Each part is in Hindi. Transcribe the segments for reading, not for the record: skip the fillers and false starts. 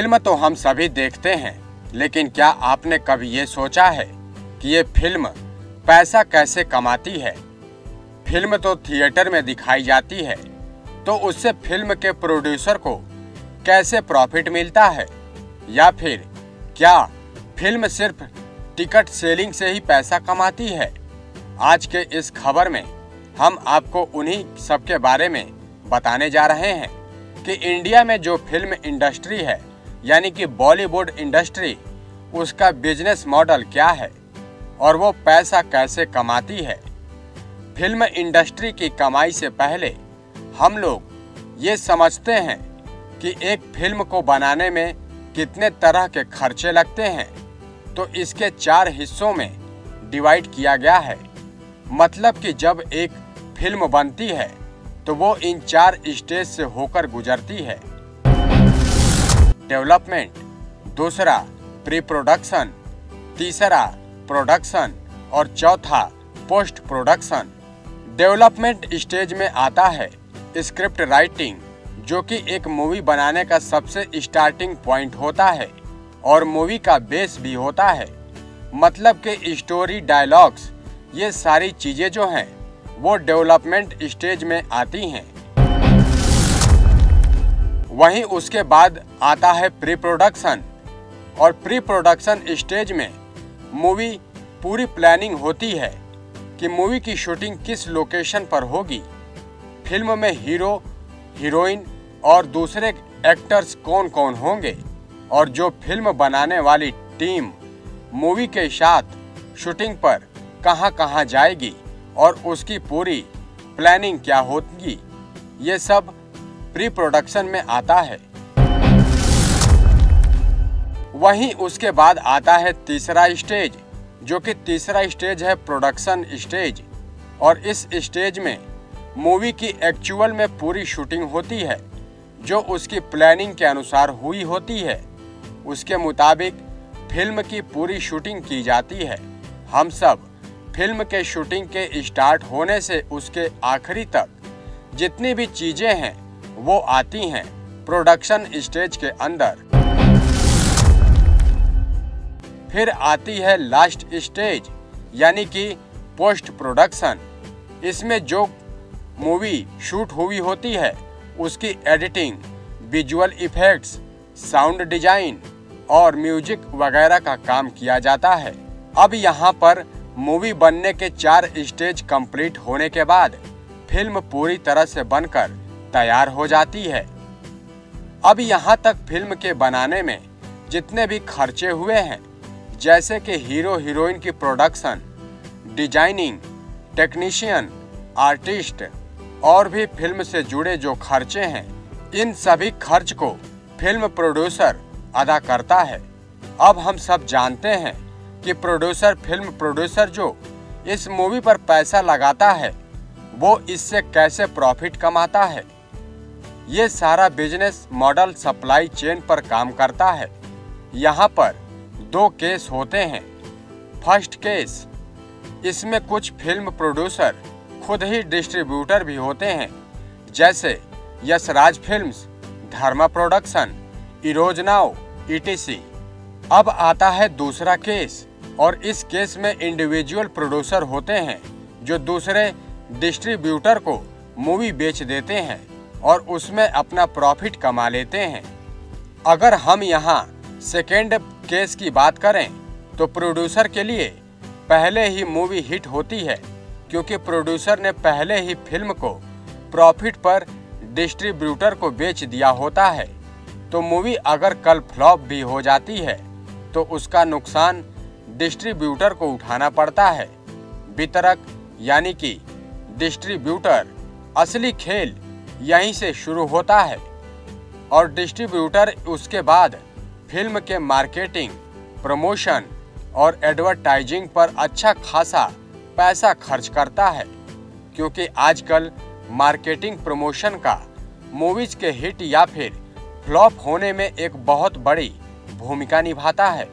फिल्म तो हम सभी देखते हैं, लेकिन क्या आपने कभी ये सोचा है कि ये फिल्म पैसा कैसे कमाती है? फिल्म तो थिएटर में दिखाई जाती है, तो उससे फिल्म के प्रोड्यूसर को कैसे प्रॉफिट मिलता है? या फिर क्या फिल्म सिर्फ टिकट सेलिंग से ही पैसा कमाती है? आज के इस खबर में हम आपको उन्हीं सब के बारे में बताने जा रहे हैं कि इंडिया में जो फिल्म इंडस्ट्री है, यानी कि बॉलीवुड इंडस्ट्री, उसका बिजनेस मॉडल क्या है और वो पैसा कैसे कमाती है। फिल्म इंडस्ट्री की कमाई से पहले हम लोग ये समझते हैं कि एक फिल्म को बनाने में कितने तरह के खर्चे लगते हैं, तो इसके 4 हिस्सों में डिवाइड किया गया है। मतलब कि जब एक फिल्म बनती है तो वो इन 4 स्टेज से होकर गुजरती है। डेवलपमेंट, दूसरा प्री प्रोडक्शन, तीसरा प्रोडक्शन और चौथा पोस्ट प्रोडक्शन। डेवलपमेंट स्टेज में आता है स्क्रिप्ट राइटिंग, जो कि एक मूवी बनाने का सबसे स्टार्टिंग पॉइंट होता है और मूवी का बेस भी होता है। मतलब कि स्टोरी, डायलॉग्स, ये सारी चीजें जो हैं वो डेवलपमेंट स्टेज में आती हैं। वहीं उसके बाद आता है प्री प्रोडक्शन, और प्री प्रोडक्शन स्टेज में मूवी पूरी प्लानिंग होती है कि मूवी की शूटिंग किस लोकेशन पर होगी, फिल्म में हीरो, हीरोइन और दूसरे एक्टर्स कौन कौन होंगे, और जो फिल्म बनाने वाली टीम मूवी के साथ शूटिंग पर कहां कहां जाएगी और उसकी पूरी प्लानिंग क्या होगी, ये सब प्री प्रोडक्शन में आता है। वहीं उसके बाद आता है तीसरा स्टेज, जो कि तीसरा स्टेज है प्रोडक्शन स्टेज, और इस स्टेज में मूवी की एक्चुअल में पूरी शूटिंग होती है, जो उसकी प्लानिंग के अनुसार हुई होती है। उसके मुताबिक फिल्म की पूरी शूटिंग की जाती है। हम सब फिल्म के शूटिंग के स्टार्ट होने से उसके आखिरी तक जितनी भी चीजें हैं वो आती हैं प्रोडक्शन स्टेज के अंदर। फिर आती है लास्ट स्टेज, यानी कि पोस्ट प्रोडक्शन। इसमें जो मूवी शूट हुई होती है उसकी editing, visual effects, sound design और म्यूजिक वगैरह का काम किया जाता है। अब यहाँ पर मूवी बनने के 4 स्टेज कंप्लीट होने के बाद फिल्म पूरी तरह से बनकर तैयार हो जाती है। अब यहाँ तक फिल्म के बनाने में जितने भी खर्चे हुए हैं, जैसे कि हीरो हीरोइन की प्रोडक्शन, डिजाइनिंग, टेक्नीशियन, आर्टिस्ट और भी फिल्म से जुड़े जो खर्चे हैं, इन सभी खर्च को फिल्म प्रोड्यूसर अदा करता है। अब हम सब जानते हैं कि फिल्म प्रोड्यूसर जो इस मूवी पर पैसा लगाता है, वो इससे कैसे प्रॉफिट कमाता है। ये सारा बिजनेस मॉडल सप्लाई चेन पर काम करता है। यहाँ पर 2 केस होते हैं। फर्स्ट केस, इसमें कुछ फिल्म प्रोड्यूसर खुद ही डिस्ट्रीब्यूटर भी होते हैं, जैसे यशराज फिल्म्स, धर्मा प्रोडक्शन, इरोज नाउ, etc। अब आता है दूसरा केस, और इस केस में इंडिविजुअल प्रोड्यूसर होते हैं जो दूसरे डिस्ट्रीब्यूटर को मूवी बेच देते हैं और उसमें अपना प्रॉफिट कमा लेते हैं। अगर हम यहाँ सेकेंड केस की बात करें तो प्रोड्यूसर के लिए पहले ही मूवी हिट होती है, क्योंकि प्रोड्यूसर ने पहले ही फिल्म को प्रॉफिट पर डिस्ट्रीब्यूटर को बेच दिया होता है। तो मूवी अगर कल फ्लॉप भी हो जाती है तो उसका नुकसान डिस्ट्रीब्यूटर को उठाना पड़ता है। वितरक यानी कि डिस्ट्रीब्यूटर, असली खेल यहीं से शुरू होता है, और डिस्ट्रीब्यूटर उसके बाद फिल्म के मार्केटिंग, प्रमोशन और एडवर्टाइजिंग पर अच्छा खासा पैसा खर्च करता है, क्योंकि आजकल मार्केटिंग प्रमोशन का मूवीज के हिट या फिर फ्लॉप होने में एक बहुत बड़ी भूमिका निभाता है।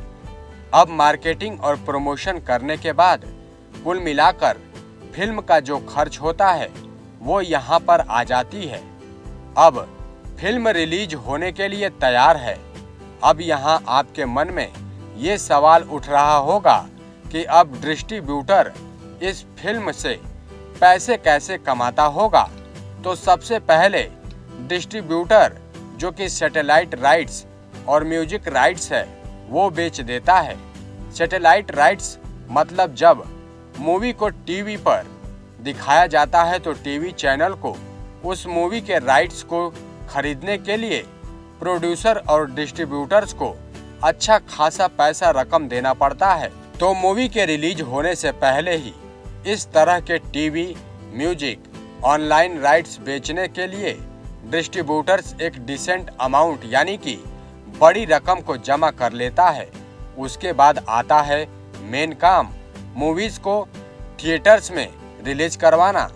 अब मार्केटिंग और प्रमोशन करने के बाद कुल मिलाकर फिल्म का जो खर्च होता है वो यहाँ पर आ जाती है। अब फिल्म रिलीज होने के लिए तैयार है अब यहाँ आपके मन में ये सवाल उठ रहा होगा कि अब डिस्ट्रीब्यूटर इस फिल्म से पैसे कैसे कमाता होगा। तो सबसे पहले डिस्ट्रीब्यूटर जो कि सैटेलाइट राइट्स और म्यूजिक राइट्स है वो बेच देता है। सैटेलाइट राइट्स मतलब जब मूवी को टीवी पर दिखाया जाता है तो टीवी चैनल को उस मूवी के राइट्स को खरीदने के लिए प्रोड्यूसर और डिस्ट्रीब्यूटर्स को अच्छा खासा पैसा रकम देना पड़ता है। तो मूवी के रिलीज होने से पहले ही इस तरह के टीवी, म्यूजिक, ऑनलाइन राइट्स बेचने के लिए डिस्ट्रीब्यूटर्स एक डिसेंट अमाउंट यानी कि बड़ी रकम को जमा कर लेता है। उसके बाद आता है मेन काम, मूवीज को थिएटर्स में रिलीज करवाना।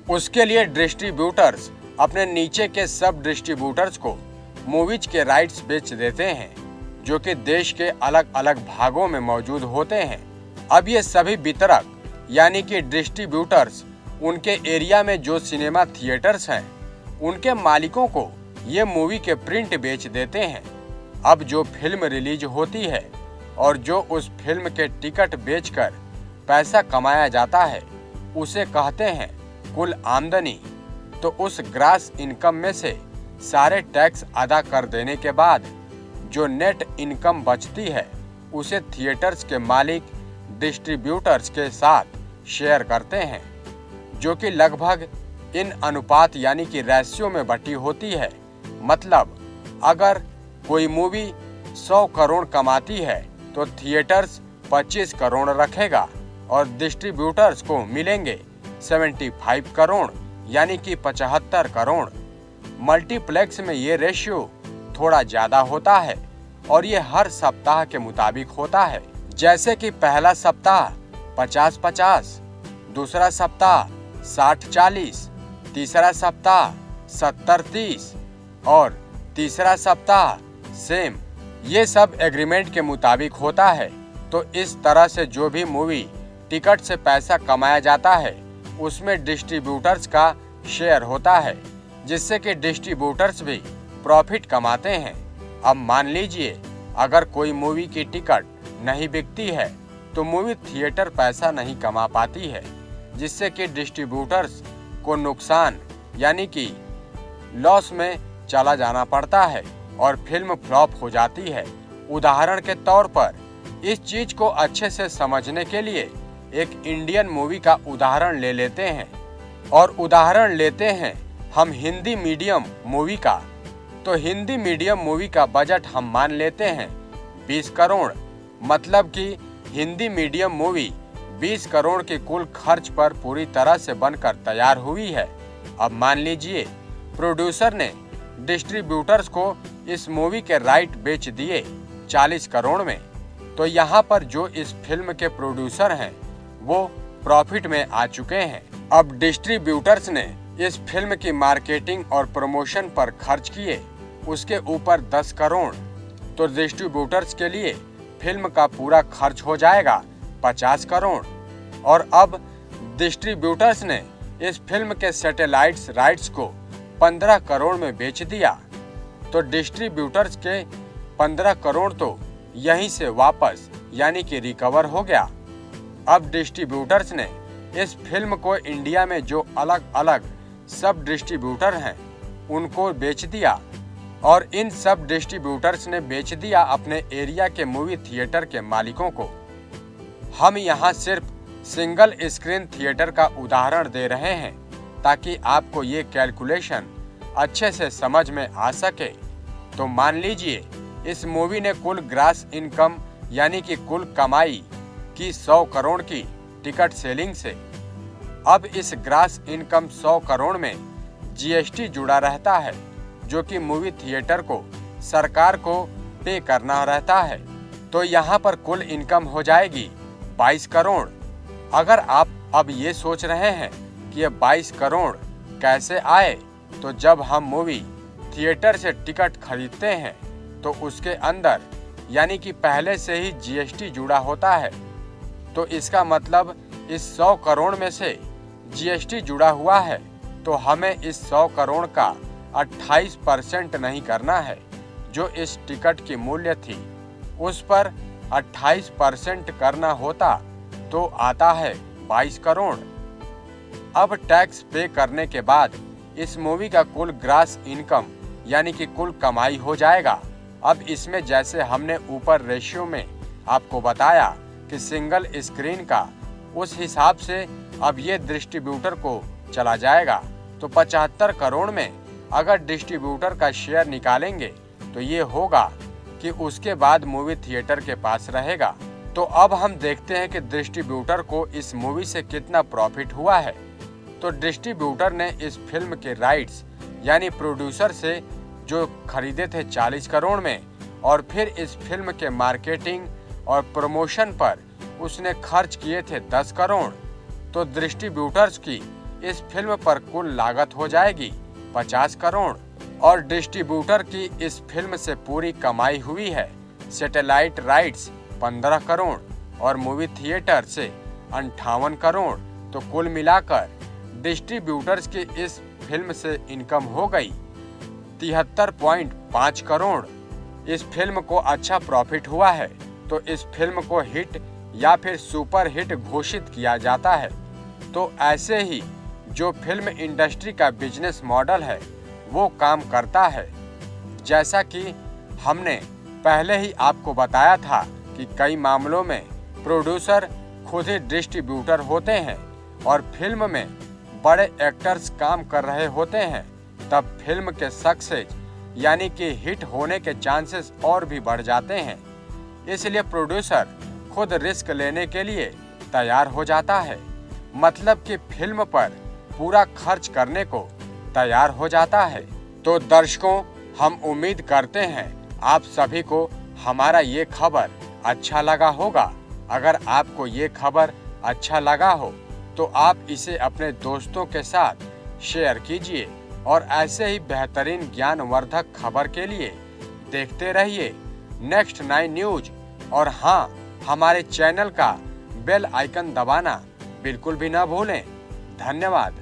उसके लिए डिस्ट्रीब्यूटर्स अपने नीचे के सब डिस्ट्रीब्यूटर्स को मूवीज के राइट्स बेच देते हैं जो कि देश के अलग अलग भागों में मौजूद होते हैं। अब ये सभी वितरक यानी कि डिस्ट्रीब्यूटर्स उनके एरिया में जो सिनेमा थिएटर्स हैं उनके मालिकों को ये मूवी के प्रिंट बेच देते हैं। अब जो फिल्म रिलीज होती है और जो उस फिल्म के टिकट बेचकर पैसा कमाया जाता है उसे कहते हैं कुल आमदनी। तो उस ग्रास इनकम में से सारे टैक्स अदा कर देने के बाद जो नेट इनकम बचती है उसे थिएटर्स के मालिक डिस्ट्रीब्यूटर्स के साथ शेयर करते हैं जो कि लगभग इन अनुपात यानी कि रेशियो में बटी होती है। मतलब अगर कोई मूवी 100 करोड़ कमाती है तो थिएटर्स 25 करोड़ रखेगा और डिस्ट्रीब्यूटर्स को मिलेंगे 75 करोड़ यानी कि 75 करोड़। मल्टीप्लेक्स में ये रेशियो थोड़ा ज़्यादा होता है और ये हर सप्ताह के मुताबिक होता है। जैसे कि पहला सप्ताह 50-50, दूसरा सप्ताह 60-40, तीसरा सप्ताह 70-30 और तीसरा सप्ताह सेम। ये सब एग्रीमेंट के मुताबिक होता है। तो इस तरह से जो भी मूवी टिकट से पैसा कमाया जाता है उसमें डिस्ट्रीब्यूटर्स का शेयर होता है जिससे कि डिस्ट्रीब्यूटर्स भी प्रॉफिट कमाते हैं। अब मान लीजिए अगर कोई मूवी की टिकट नहीं बिकती है तो मूवी थिएटर पैसा नहीं कमा पाती है जिससे कि डिस्ट्रीब्यूटर्स को नुकसान यानी कि लॉस में चला जाना पड़ता है और फिल्म फ्लॉप हो जाती है। उदाहरण के तौर पर इस चीज को अच्छे से समझने के लिए एक इंडियन मूवी का उदाहरण ले लेते हैं और उदाहरण लेते हैं हम हिंदी मीडियम मूवी का। तो हिंदी मीडियम मूवी का बजट हम मान लेते हैं 20 करोड़। मतलब कि हिंदी मीडियम मूवी 20 करोड़ के कुल खर्च पर पूरी तरह से बनकर तैयार हुई है। अब मान लीजिए प्रोड्यूसर ने डिस्ट्रीब्यूटर्स को इस मूवी के राइट बेच दिए 40 करोड़ में। तो यहाँ पर जो इस फिल्म के प्रोड्यूसर हैं वो प्रॉफिट में आ चुके हैं। अब डिस्ट्रीब्यूटर्स ने इस फिल्म की मार्केटिंग और प्रमोशन पर खर्च किए उसके ऊपर 10 करोड़। तो डिस्ट्रीब्यूटर्स के लिए फिल्म का पूरा खर्च हो जाएगा 50 करोड़। और अब डिस्ट्रीब्यूटर्स ने इस फिल्म के सैटेलाइट्स राइट्स को 15 करोड़ में बेच दिया। तो डिस्ट्रीब्यूटर्स के 15 करोड़ तो यहीं से वापस यानी कि रिकवर हो गया। अब डिस्ट्रीब्यूटर्स ने इस फिल्म को इंडिया में जो अलग अलग सब डिस्ट्रीब्यूटर हैं उनको बेच दिया और इन सब डिस्ट्रीब्यूटर्स ने बेच दिया अपने एरिया के मूवी थिएटर के मालिकों को। हम यहाँ सिर्फ सिंगल स्क्रीन थिएटर का उदाहरण दे रहे हैं ताकि आपको ये कैलकुलेशन अच्छे से समझ में आ सके। तो मान लीजिए इस मूवी ने कुल ग्रास इनकम यानी कि कुल कमाई की 100 करोड़ की टिकट सेलिंग से। अब इस ग्रास इनकम 100 करोड़ में जीएसटी जुड़ा रहता है जो कि मूवी थिएटर को सरकार को पे करना रहता है। तो यहाँ पर कुल इनकम हो जाएगी 22 करोड़। अगर आप अब ये सोच रहे हैं कि ये 22 करोड़ कैसे आए, तो जब हम मूवी थिएटर से टिकट खरीदते हैं तो उसके अंदर यानी कि पहले से ही जीएसटी जुड़ा होता है। तो इसका मतलब इस 100 करोड़ में से जीएसटी जुड़ा हुआ है। तो हमें इस 100 करोड़ का 28% नहीं करना है जो इस टिकट की मूल्य थी उस पर 28% करना होता तो आता है 22 करोड़। अब टैक्स पे करने के बाद इस मूवी का कुल ग्रॉस इनकम यानी कि कुल कमाई हो जाएगा। अब इसमें जैसे हमने ऊपर रेशियो में आपको बताया कि सिंगल स्क्रीन का, उस हिसाब से अब ये डिस्ट्रीब्यूटर को चला जाएगा। तो 75 करोड़ में अगर डिस्ट्रीब्यूटर का शेयर निकालेंगे तो ये होगा कि उसके बाद मूवी थिएटर के पास रहेगा। तो अब हम देखते हैं कि डिस्ट्रीब्यूटर को इस मूवी से कितना प्रॉफिट हुआ है। तो डिस्ट्रीब्यूटर ने इस फिल्म के राइट्स यानी प्रोड्यूसर से जो खरीदे थे 40 करोड़ में, और फिर इस फिल्म के मार्केटिंग और प्रमोशन पर उसने खर्च किए थे 10 करोड़। तो डिस्ट्रीब्यूटर्स की इस फिल्म पर कुल लागत हो जाएगी 50 करोड़ और डिस्ट्रीब्यूटर की इस फिल्म से पूरी कमाई हुई है सैटेलाइट राइट्स 15 करोड़ और मूवी थिएटर से 58 करोड़। तो कुल मिलाकर डिस्ट्रीब्यूटर्स की इस फिल्म से इनकम हो गई 73.5 करोड़। इस फिल्म को अच्छा प्रॉफिट हुआ है। तो इस फिल्म को हिट या फिर सुपर हिट घोषित किया जाता है। तो ऐसे ही जो फिल्म इंडस्ट्री का बिजनेस मॉडल है वो काम करता है। जैसा कि हमने पहले ही आपको बताया था कि कई मामलों में प्रोड्यूसर खुद ही डिस्ट्रीब्यूटर होते हैं और फिल्म में बड़े एक्टर्स काम कर रहे होते हैं, तब फिल्म के सक्सेस यानी कि हिट होने के चांसेस और भी बढ़ जाते हैं। इसलिए प्रोड्यूसर खुद रिस्क लेने के लिए तैयार हो जाता है, मतलब कि फिल्म पर पूरा खर्च करने को तैयार हो जाता है। तो दर्शकों, हम उम्मीद करते हैं आप सभी को हमारा ये खबर अच्छा लगा होगा। अगर आपको ये खबर अच्छा लगा हो तो आप इसे अपने दोस्तों के साथ शेयर कीजिए और ऐसे ही बेहतरीन ज्ञानवर्धक खबर के लिए देखते रहिए नेक्स्ट 9 न्यूज। और हाँ, हमारे चैनल का बेल आइकन दबाना बिल्कुल भी ना भूलें। धन्यवाद।